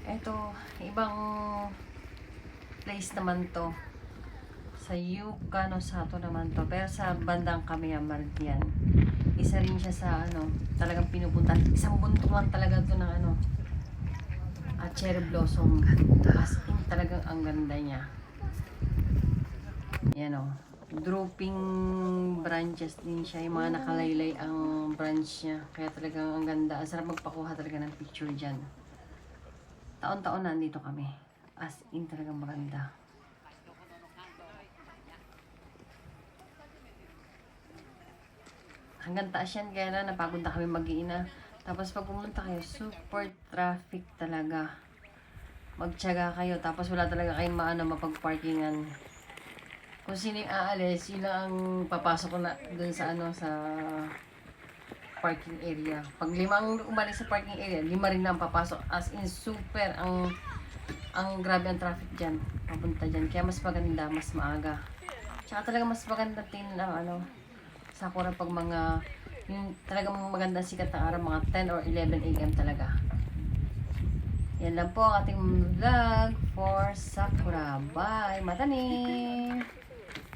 Ito, ibang place naman to. Sa Yuka no Sato naman to. Pero sa bandang Kamiyamar yan. Isa rin siya sa talagang pinupunta. Isang bundok lang talaga to ng cherry blossom. As in talagang ang ganda niya. Yan o. Drooping branches din siya. Yung mga nakalaylay ang branch niya. Kaya talagang ang ganda. Ang sarap magpakuha talaga ng picture dyan. Taon-taon nandito kami. As in talagang maganda. Hanggang taas yan, kaya na napagod na kami mag-iina. Tapos pag pumunta kayo, super traffic talaga. Magtiyaga kayo, tapos wala talaga kayong mapag-parkingan. Kung sino yung aalis, yun lang ang papasok ko na dun sa sa parking area. Pag 5 ang umalis sa parking area, 5 rin na ang papasok. As in, super ang grabe ang traffic dyan. Papunta dyan. Kaya mas maganda, mas maaga. Tsaka talaga mas maganda tingnan ang sakura pag mga yung talagang maganda sikat ng araw, mga 10 or 11 AM talaga. Yan lang po ang ating vlog for Sakura. Bye! Mataning!